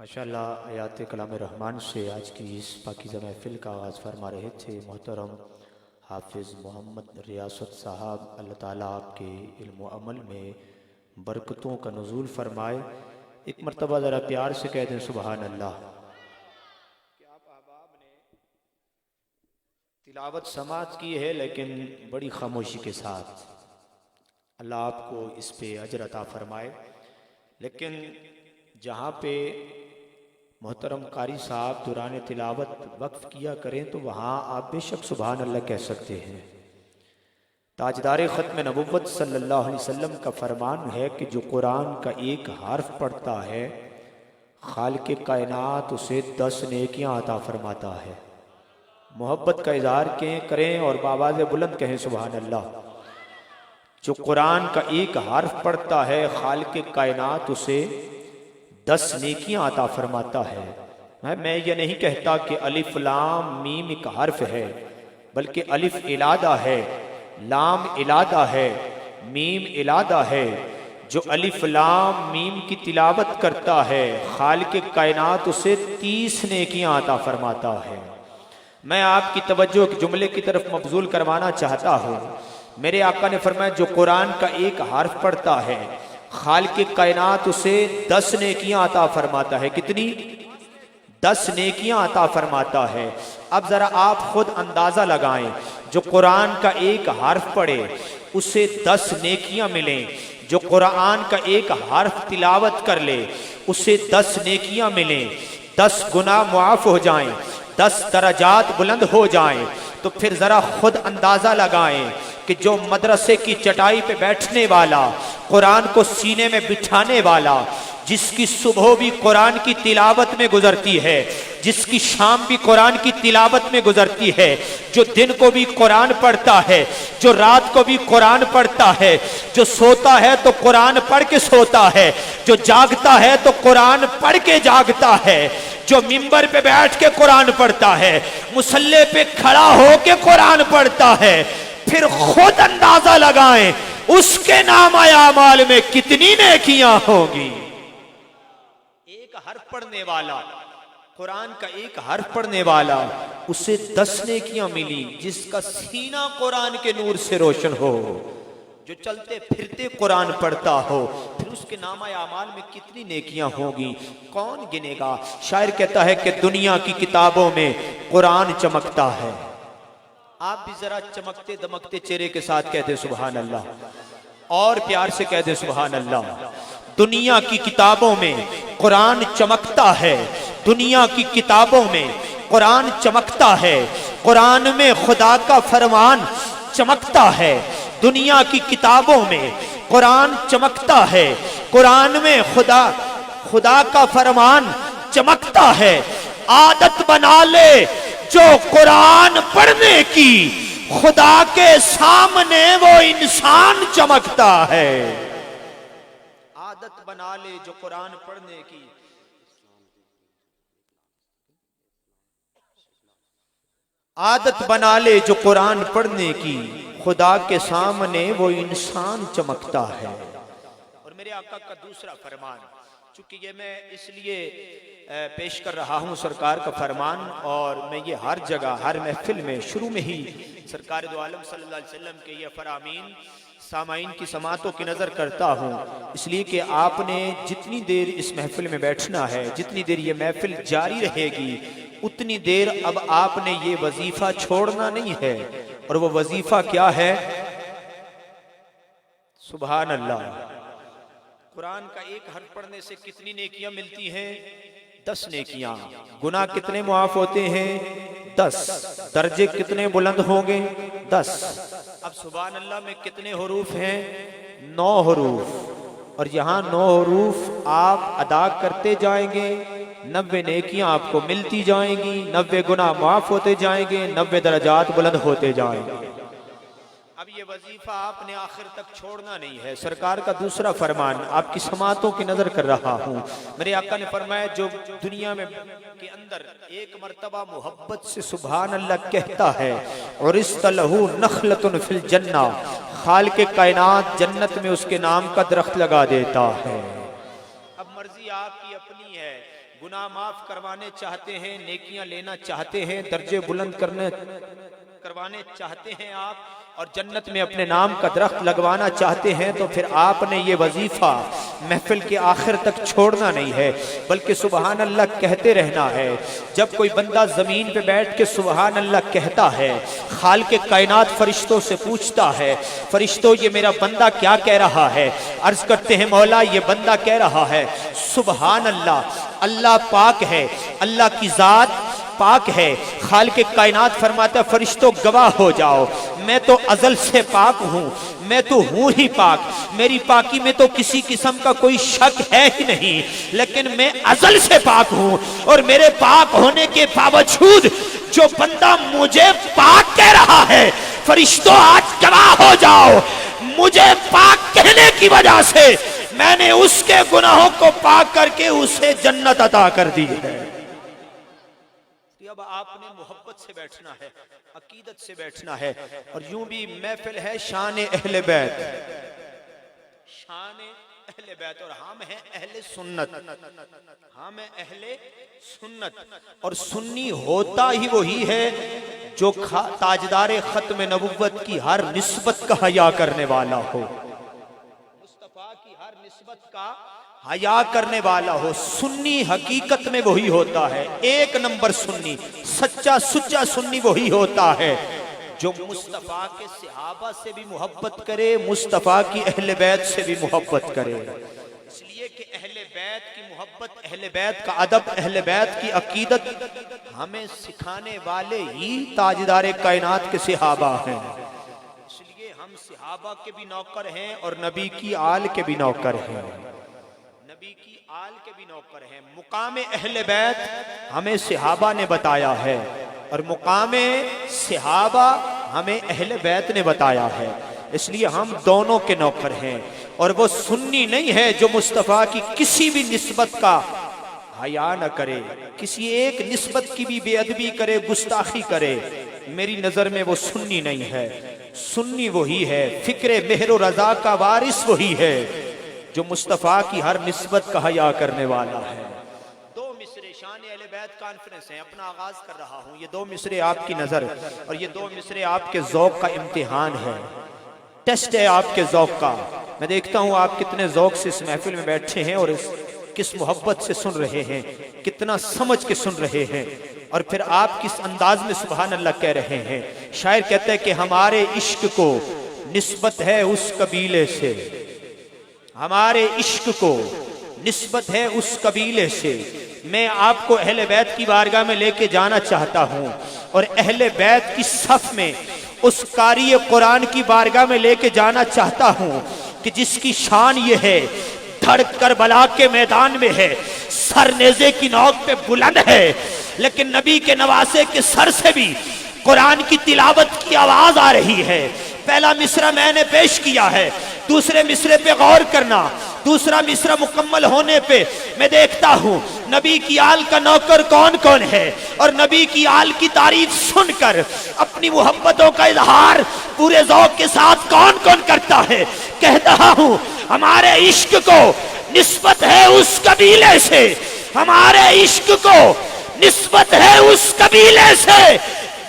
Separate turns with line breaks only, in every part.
ماشاءاللہ آیات کلام رحمان سے آج کی اس پاکیزہ محفل کا آغاز فرما رہے تھے محترم حافظ محمد ریاست صاحب۔ اللہ تعالیٰ آپ کے علم و عمل میں برکتوں کا نزول فرمائے۔ ایک مرتبہ ذرا پیار سے کہہ دیں سبحان اللہ۔ کہ آپ احباب نے تلاوت سماعت کی ہے لیکن بڑی خاموشی کے ساتھ، اللہ آپ کو اس پہ اجر عطا فرمائے۔ لیکن جہاں پہ محترم قاری صاحب دوران تلاوت وقف کیا کریں تو وہاں آپ بے شک سبحان اللہ کہہ سکتے ہیں۔ تاجدار ختم نبوت صلی اللہ علیہ وسلم کا فرمان ہے کہ جو قرآن کا ایک حرف پڑھتا ہے خالق کائنات اسے 10 نیکیاں عطا فرماتا ہے۔ محبت کا اظہار کریں اور بآواز بلند کہیں سبحان اللہ۔ جو قرآن کا ایک حرف پڑھتا ہے خالق کائنات اسے 10 نیکیاں عطا فرماتا ہے۔ میں یہ نہیں کہتا کہ الف لام میم ایک حرف ہے، بلکہ الف علادہ ہے، لام علادہ ہے، میم علادہ ہے۔ جو الف لام میم کی تلاوت کرتا ہے خالق کائنات اسے 30 نیکیاں عطا فرماتا ہے۔ میں آپ کی توجہ ایک جملے کی طرف مبذول کروانا چاہتا ہوں۔ میرے آقا نے فرمایا جو قرآن کا ایک حرف پڑھتا ہے خالق کائنات اسے 10 نیکیاں عطا فرماتا ہے۔ کتنی؟ 10 نیکیاں عطا فرماتا ہے۔ اب ذرا آپ خود اندازہ لگائیں، جو قرآن کا ایک حرف پڑھے اسے 10 نیکیاں ملیں، جو قرآن کا ایک حرف تلاوت کر لے اسے 10 نیکیاں ملیں، 10 گناہ معاف ہو جائیں، 10 درجات بلند ہو جائیں، تو پھر ذرا خود اندازہ لگائیں کہ جو مدرسے کی چٹائی پہ بیٹھنے والا، قرآن کو سینے میں بٹھانے والا، جس کی صبح بھی قرآن کی تلاوت میں گزرتی ہے، جس کی شام بھی قرآن کی تلاوت میں گزرتی ہے، جو دن کو بھی قرآن پڑھتا ہے، جو رات کو بھی قرآن پڑھتا ہے، جو سوتا ہے تو قرآن پڑھ کے سوتا ہے، جو جاگتا ہے تو قرآن پڑھ کے جاگتا ہے، جو ممبر پہ بیٹھ کے قرآن پڑھتا ہے، مصلی پہ کھڑا ہو کے قرآن پڑھتا ہے، پھر خود اندازہ لگائیں اس کے نام اعمال میں کتنی نیکیاں ہوگی۔ ایک حرف پڑھنے والا، قرآن کا ایک حرف پڑھنے والا، اسے 10 نیکیاں ملی، جس کا سینہ قرآن کے نور سے روشن ہو، جو چلتے پھرتے قرآن پڑھتا ہو، پھر اس کے نام اعمال میں کتنی نیکیاں ہوگی، کون گنے گا؟ شاعر کہتا ہے کہ دنیا کی کتابوں میں قرآن چمکتا ہے۔ آپ بھی ذرا چمکتے دمکتے چہرے کے ساتھ کہتے سبحان اللہ، اور پیار سے کہتے سبحان اللہ۔ دنیا کی کتابوں میں قرآن چمکتا ہے، دنیا کی کتابوں میں قرآن چمکتا ہے، قرآن میں خدا کا فرمان چمکتا ہے، دنیا کی کتابوں میں قرآن چمکتا ہے، قرآن میں خدا کا فرمان چمکتا ہے۔ عادت بنا لے جو قرآن پڑھنے کی، خدا کے سامنے وہ انسان چمکتا ہے۔ عادت بنا لے جو قرآن پڑھنے کی، عادت بنا لے جو قرآن پڑھنے کی، خدا کے سامنے وہ انسان چمکتا ہے۔ اور میرے آقا کا دوسرا فرمان، چونکہ یہ میں اس لیے پیش کر رہا ہوں سرکار کا فرمان، اور میں یہ ہر جگہ ہر محفل میں شروع میں ہی سرکار دو عالم صلی اللہ علیہ وسلم کے یہ فرامین سامعین کی سماعتوں کی نظر کرتا ہوں، اس لیے کہ آپ نے جتنی دیر اس محفل میں بیٹھنا ہے، جتنی دیر یہ محفل جاری رہے گی، اتنی دیر اب آپ نے یہ وظیفہ چھوڑنا نہیں ہے۔ اور وہ وظیفہ کیا ہے؟ سبحان اللہ۔ قرآن کا ایک حرف پڑھنے سے کتنی نیکیاں ملتی ہیں؟ 10 نیکیاں۔ گناہ کتنے معاف ہوتے ہیں؟ 10۔ درجے کتنے بلند ہوں گے؟ 10۔ اب سبحان اللہ میں کتنے حروف ہیں؟ 9 حروف۔ اور یہاں 9 حروف آپ ادا کرتے جائیں گے، 90 نیکیاں آپ کو ملتی جائیں گی، 90 گناہ معاف ہوتے جائیں گے، 90 درجات بلند ہوتے جائیں گے۔ اب یہ وظیفہ آپ نے آخر تک چھوڑنا نہیں ہے۔ سرکار کا دوسرا فرمان آپ کی سماعتوں کی نظر کر رہا ہوں، میرے آقا نے فرمایا جو دنیا میں کے اندر ایک مرتبہ محبت سے سبحان اللہ کہتا ہے، عرست لہو نخلۃ فی الجنہ، خالق کائنات جنت میں اس کے نام کا درخت لگا دیتا ہے۔ اب مرضی آپ کی اپنی ہے، گناہ معاف کروانے چاہتے ہیں، نیکیاں لینا چاہتے ہیں، درجے بلند کروانے چاہتے ہیں آپ، اور جنت میں اپنے نام کا درخت لگوانا چاہتے ہیں، تو پھر آپ نے یہ وظیفہ محفل کے آخر تک چھوڑنا نہیں ہے، بلکہ سبحان اللہ کہتے رہنا ہے۔ جب کوئی بندہ زمین پہ بیٹھ کے سبحان اللہ کہتا ہے، خالق کائنات فرشتوں سے پوچھتا ہے، فرشتوں یہ میرا بندہ کیا کہہ رہا ہے؟ عرض کرتے ہیں مولا یہ بندہ کہہ رہا ہے سبحان اللہ، اللہ پاک ہے، اللہ کی ذات پاک ہے۔ خالق کائنات فرماتا ہے فرشتوں گواہ ہو جاؤ، میں تو ازل سے پاک ہوں، میں تو ہوں ہی پاک، میری پاکی میں تو کسی قسم کا کوئی شک ہے ہی نہیں، لیکن میں ازل سے پاک ہوں، اور میرے پاک ہونے کے باوجود جو بندہ مجھے پاک کہہ رہا ہے، فرشتوں آج گواہ ہو جاؤ، مجھے پاک کہنے کی وجہ سے میں نے اس کے گناہوں کو پاک کر کے اسے جنت عطا کر دی ہے۔ اب آپ نے محبت سے بیٹھنا ہے، عقیدت سے بیٹھنا ہے، اور یوں بھی محفل ہے شان اہل بیت، شان اہل بیت، اور ہم ہیں اہل سنت، ہم ہیں اہل سنت، اور سنی ہوتا ہی وہی ہے جو تاجدار ختم نبوت کی ہر نسبت کا حیا کرنے والا ہو، مصطفیٰ کی ہر نسبت کا حیا کرنے والا ہو۔ سنی حقیقت میں وہی ہوتا ہے، ایک نمبر سنی، سچا سچا سنی وہی ہوتا ہے جو مصطفیٰ کے صحابہ سے بھی محبت کرے، مصطفیٰ کی اہل بیت سے بھی محبت کرے، اس لیے کہ اہل بیت کی محبت، اہل بیت کا ادب، اہل بیت کی عقیدت ہمیں سکھانے والے ہی تاجدار کائنات کے صحابہ ہیں، اس لیے ہم صحابہ کے بھی نوکر ہیں اور نبی کی آل کے بھی نوکر ہیں، نبی کی آل کے بھی نوکر ہیں۔ مقام اہل بیت ہمیں صحابہ نے بتایا ہے، اور مقام صحابہ ہمیں اہل بیت نے بتایا ہے، اس لیے ہم دونوں کے نوکر ہیں، اور وہ سنی نہیں ہے جو مصطفیٰ کی کسی بھی نسبت کا حیا نہ کرے، کسی ایک نسبت کی بھی بے ادبی کرے، گستاخی کرے، میری نظر میں وہ سنی نہیں ہے۔ سنی وہی ہے، فکر مہر و رضا کا وارث وہی ہے جو مصطفیٰ کی ہر نسبت کا حیا کرنے والا ہے۔ دو مصرے شان اہل بیت کانفرنس ہیں، اپنا آغاز کر رہا ہوں، یہ دو مصرے آپ کی نظر، اور یہ دو مصرے آپ کے ذوق کا امتحان ہے، ٹیسٹ ہے آپ کے ذوق کا۔ میں دیکھتا ہوں آپ کتنے ذوق سے اس محفل میں بیٹھے ہیں، اور کس محبت سے سن رہے ہیں، کتنا سمجھ کے سن رہے ہیں، اور پھر آپ کس انداز میں سبحان اللہ کہہ رہے ہیں۔ شاعر کہتے ہیں کہ ہمارے عشق کو نسبت ہے اس قبیلے سے، ہمارے عشق کو نسبت ہے اس قبیلے سے۔ میں آپ کو اہل بیت کی بارگاہ میں لے کے جانا چاہتا ہوں، اور اہل بیت کی صف میں اس قاری قرآن کی بارگاہ میں لے کے جانا چاہتا ہوں کہ جس کی شان یہ ہے، دھڑ کربلا کے میدان میں ہے، سر نیزے کی نوک پہ بلند ہے، لیکن نبی کے نواسے کے سر سے بھی قرآن کی تلاوت کی آواز آ رہی ہے۔ پہلا مصرع میں نے پیش کیا ہے، دوسرے مصرے پہ غور کرنا، دوسرا مصرع مکمل ہونے پہ میں دیکھتا ہوں نبی کی آل کا نوکر کون کون ہے، اور نبی کی آل کی تعریف سن کر اپنی محبتوں کا اظہار پورے ذوق کے ساتھ کون کون کرتا ہے۔ کہتا ہوں ہمارے عشق کو نسبت ہے اس قبیلے سے، ہمارے عشق کو نسبت ہے اس قبیلے سے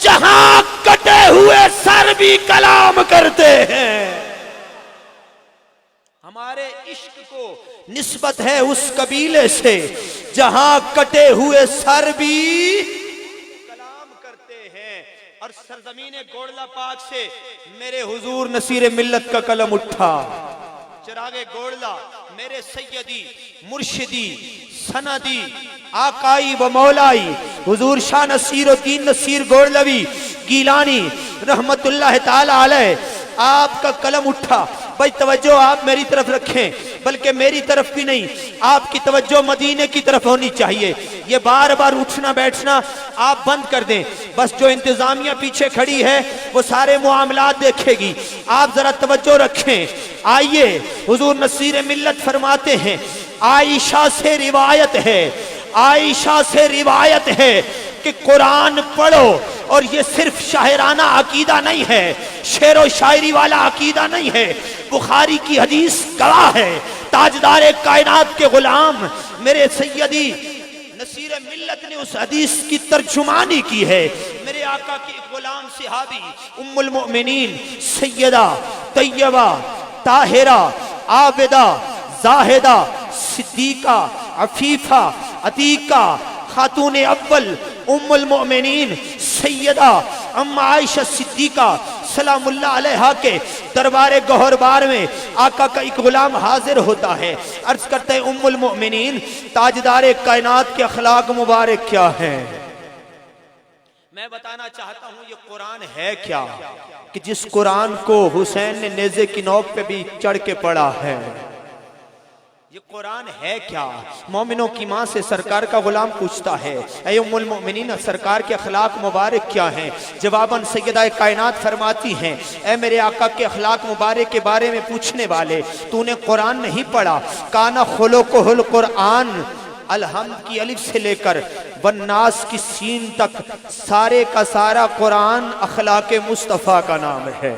جہاں کٹے ہوئے سر بھی کلام کرتے ہیں۔ ہمارے عشق کو نسبت ہے اس قبیلے سے جہاں کٹے ہوئے سر بھی کلام کرتے ہیں، اور سرزمین گوڑلا پاک سے میرے حضور نصیر ملت کا قلم اٹھا۔ چراغ گوڑلا میرے سیدی مرشدی سندی آقائی و مولائی حضور شاہ نصیر الدین نصیر گوڑلوی گیلانی رحمت اللہ تعالی علیہ، آپ کا قلم اٹھا۔ بھائی توجہ آپ میری طرف رکھیں، بلکہ میری طرف بھی نہیں، آپ کی توجہ مدینے کی طرف ہونی چاہیے۔ یہ بار بار اٹھنا بیٹھنا آپ بند کر دیں، بس جو انتظامیہ پیچھے کھڑی ہے وہ سارے معاملات دیکھے گی، آپ ذرا توجہ رکھیں۔ آئیے حضور نصیر ملت فرماتے ہیں، عائشہ سے روایت ہے، عائشہ سے روایت ہے کہ قرآن پڑھو، اور یہ صرف شاعرانہ عقیدہ نہیں ہے، شعر و شاعری والا عقیدہ نہیں ہے، بخاری کی حدیث گواہ ہے، تاجدار کائنات کے غلام میرے سیدی نصیر ملت نے اس حدیث کی ترجمانی کی ہے. میرے آقا کی ایک غلام صحابی ام المؤمنین سیدہ طیبہ طاہرہ عابدہ زاہدہ صدیقہ عفیفہ عتیقہ خاتون اول ام المؤمنین سیدہ ام عائشہ صدیقہ سلام اللہ علیہا کے دربار گوہربار میں آقا کا ایک غلام حاضر ہوتا ہے. عرض کرتے ہیں ام المؤمنین تاجدار کائنات کے اخلاق مبارک کیا ہیں؟ میں بتانا چاہتا ہوں یہ قرآن ہے کیا کہ جس قرآن کو حسین نے نیزے کی نوک پہ بھی چڑھ کے پڑھا ہے. یہ قرآن ہے کیا؟ مومنوں کی ماں سے سرکار کا غلام پوچھتا ہے اے ام المؤمنین سرکار کے اخلاق مبارک کیا ہیں؟ جواباً سیدہ کائنات فرماتی ہیں اے میرے آقا کے اخلاق مبارک کے بارے میں پوچھنے والے تو نے قرآن نہیں پڑھا؟ کانا خلقہ القرآن الحمد کی الف سے لے کر والناس کی سین تک سارے کا سارا قرآن اخلاق مصطفیٰ کا نام ہے.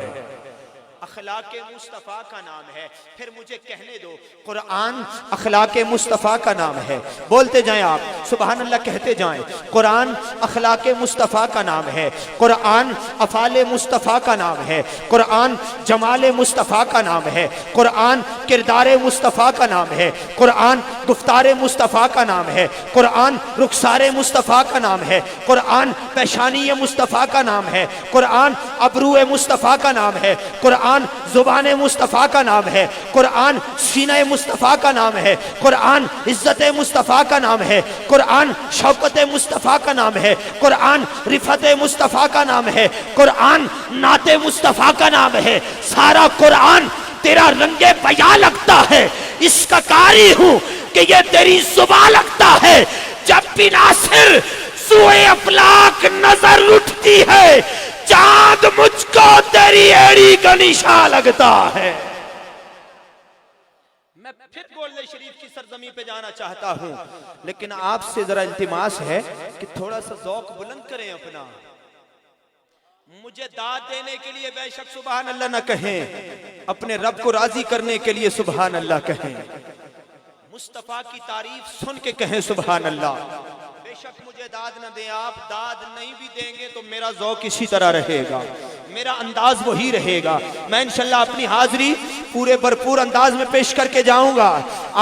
اخلاق مصطفیٰ کا نام ہے. پھر مجھے کہنے دو قرآن اخلاق مصطفیٰ کا نام ہے. بولتے جائیں آپ سبحان اللہ کہتے جائیں. قرآن اخلاق مصطفیٰ کا نام ہے. قرآن افعال مصطفیٰ کا نام ہے. قرآن جمال مصطفیٰ کا نام ہے. قرآن کردار مصطفیٰ کا نام ہے. قرآن گفتار مصطفیٰ کا نام ہے. قرآن رخسار مصطفیٰ کا نام ہے. قرآن پیشانی مصطفیٰ کا نام ہے. قرآن ابرو مصطفیٰ کا نام ہے. قرآن زبان مصطفیٰ کا نام ہے. قرآن سینہ مصطفیٰ کا نام ہے. قرآن عزت مصطفیٰ کا نام ہے. قرآن شوکت مصطفیٰ کا نام ہے. قرآن رفعت مصطفیٰ کا نام ہے. قرآن نعت مصطفیٰ کا نام ہے. سارا قرآن تیرا رنگ بیاں لگتا ہے. اس کا قاری ہوں کہ یہ تیری زبان لگتا ہے. جب بھی ناصر سوئے افلاک نظر اٹھتی ہے چاند مجھ کو تیری ایڑی کا نشان لگتا ہے. میں پھر بولنے شریف کی سرزمین پہ جانا چاہتا ہوں لیکن آپ سے ذرا التماس ہے کہ تھوڑا سا ذوق بلند کریں اپنا. مجھے داد دینے کے لیے بے شک سبحان اللہ نہ کہیں, اپنے رب کو راضی کرنے کے لیے سبحان اللہ کہیں. مصطفیٰ کی تعریف سن کے کہیں سبحان اللہ. بے شک مجھے داد نہ دیں آپ, داد نہیں بھی دیں گے تو میرا ذوق اسی طرح رہے گا, میرا انداز وہی رہے گا. میں انشاءاللہ اپنی حاضری پورے بھرپور انداز میں پیش کر کے جاؤں گا.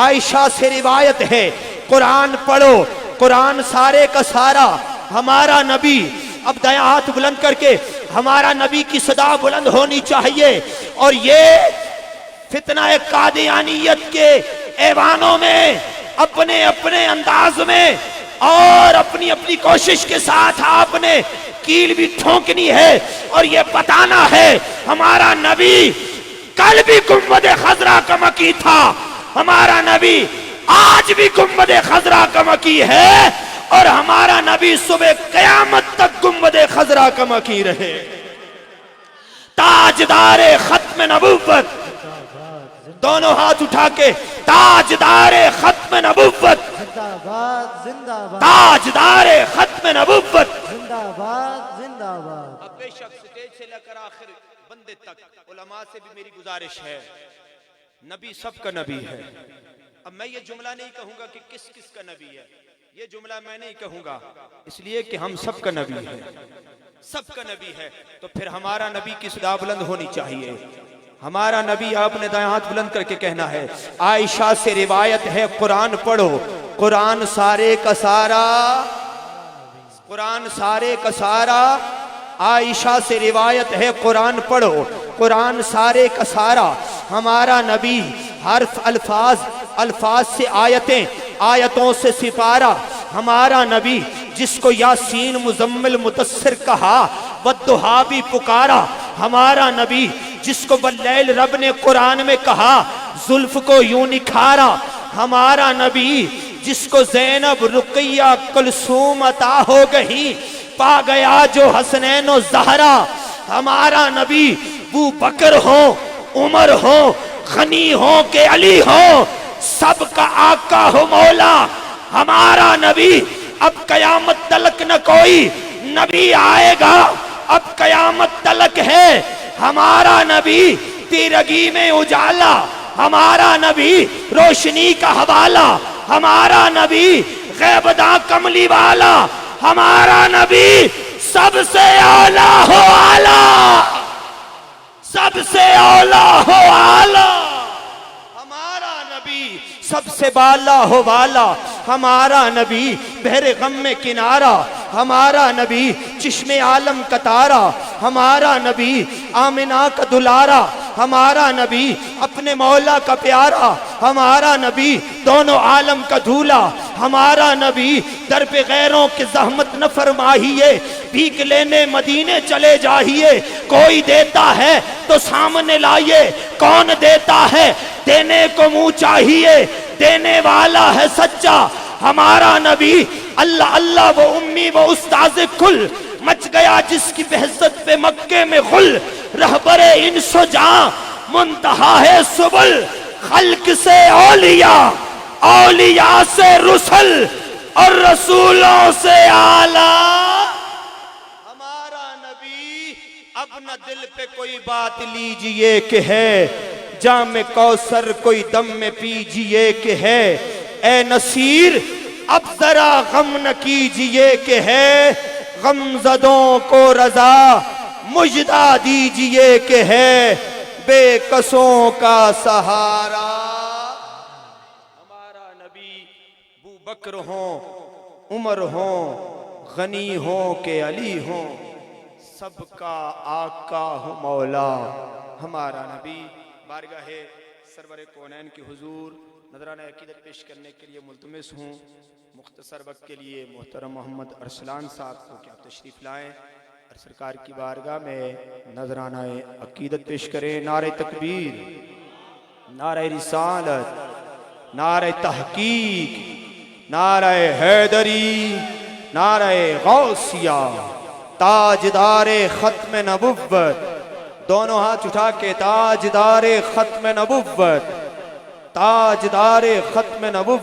عائشہ سے روایت ہے قرآن پڑھو, قرآن سارے کا سارا ہمارا نبی. اب دائیں ہاتھ بلند کر کے ہمارا نبی کی صدا بلند ہونی چاہیے. اور یہ فتنہ قادیانیت کے ایوانوں میں اپنے اپنے انداز میں اور اپنی اپنی کوشش کے ساتھ آپ نے کیل بھی ٹھونکنی ہے اور یہ بتانا ہے ہمارا نبی کل بھی گنبد خضرا کا مکی تھا, ہمارا نبی آج بھی گنبد خضرا کا مکی ہے اور ہمارا نبی صبح قیامت تک گنبد خضرا کا مکی رہے. تاجدار ختم نبوت, دونوں ہاتھ اٹھا کے تاجدار ختم نبوت, تاجدار ختم نبوت زندہ باد زندہ باد. اب بے شک سٹیج سے لے کر آخر بندے تک علماء سے بھی میری گزارش ہے, نبی سب کا نبی ہے. اب میں یہ جملہ نہیں کہوں گا کہ کس کس کا نبی ہے, یہ جملہ میں نہیں کہوں گا اس لیے کہ ہم سب کا نبی ہے, سب کا نبی ہے. تو پھر ہمارا نبی کی صدا بلند ہونی چاہیے. ہمارا نبی آپ نے دائیں ہاتھ بلند کر کے کہنا ہے. عائشہ سے روایت ہے قرآن پڑھو, قرآن سارے کا سارا, قرآن سارے کا سارا. عائشہ سے روایت ہے قرآن پڑھو, قرآن سارے کا سارا ہمارا نبی. حرف الفاظ, الفاظ سے آیتیں, آیتوں سے سپارہ ہمارا نبی. جس کو یاسین مزمل متصر کہا والضحا بھی پکارا ہمارا نبی. جس کو باللیل رب نے قرآن میں کہا زلف کو یوں نکھارا ہمارا نبی. جس کو زینب رقیہ کلثوم عطا ہو گئی پا گیا جو حسنین و زہرا ہمارا نبی. ابو بکر ہو, عمر ہو, غنی ہو کہ علی ہو, سب کا آقا ہو مولا ہمارا نبی. اب قیامت تلک نہ کوئی نبی آئے گا, اب قیامت تلک ہے ہمارا نبی. تیرگی میں اجالا ہمارا نبی روشنی کا حوالہ، ہمارا نبی غیب داں کملی والا، ہمارا نبی سب سے اولا ہو آلہ، سب سے اولا ہو آلہ، ہمارا نبی سب سے بالا ہو والا، ہمارا نبی بحر غم میں کنارہ، ہمارا نبی چشم عالم کا تارا، ہمارا نبی آمنہ کا دلارا، ہمارا نبی اپنے مولا کا پیارا، ہمارا نبی دونوں عالم کا دھولا، ہمارا نبی در پہ غیروں کی زحمت نہ فرمائیے، بھیک لینے مدینے چلے جائیے، کوئی دیتا ہے تو سامنے لائیے، کون دیتا ہے دینے کو منہ چاہیے، دینے والا ہے سچا ہمارا نبی، اللہ اللہ وہ امی وہ استاذ کل، مچ گیا جس کی بہزت پہ مکے میں غل، رہبر انس و جاں منتہا ہے سبل، خلق سے اولیاء، اولیاء سے رسل، اور رسولوں سے اعلیٰ ہمارا نبی۔ اب نہ دل پہ کوئی بات لیجئے کہ ہے جام کوثر، کوئی دم میں پیجئے کہ ہے اے نصیر، اب ذرا غم نہ کیجئے کہ ہے غم زدوں کو رضا، مجدہ دیجئے کہ ہے بے کسوں کا سہارا۔ ہمارا نبی ابو بکر ہوں، عمر ہوں، غنی ہوں کہ علی ہوں، سب کا آقا ہو مولا ہمارا نبی۔ بارگاہ سرور کونین کی حضور نذرانہ عقیدت پیش کرنے کے لیے ملتمس ہوں۔ مختصر وقت کے لیے محترم محمد ارسلان صاحب کو کیا تشریف لائیں اور سرکار کی بارگاہ میں نذرانہ عقیدت پیش کریں۔ نعرہ تکبیر، نعرہ رسالت، نعرہ تحقیق، نعرہ حیدری، نعرہ غوثیہ، تاجدار ختم نبوت، دونوں ہاتھ اٹھا کے تاجدار ختم نبوت، تاجدار ختم نبوت۔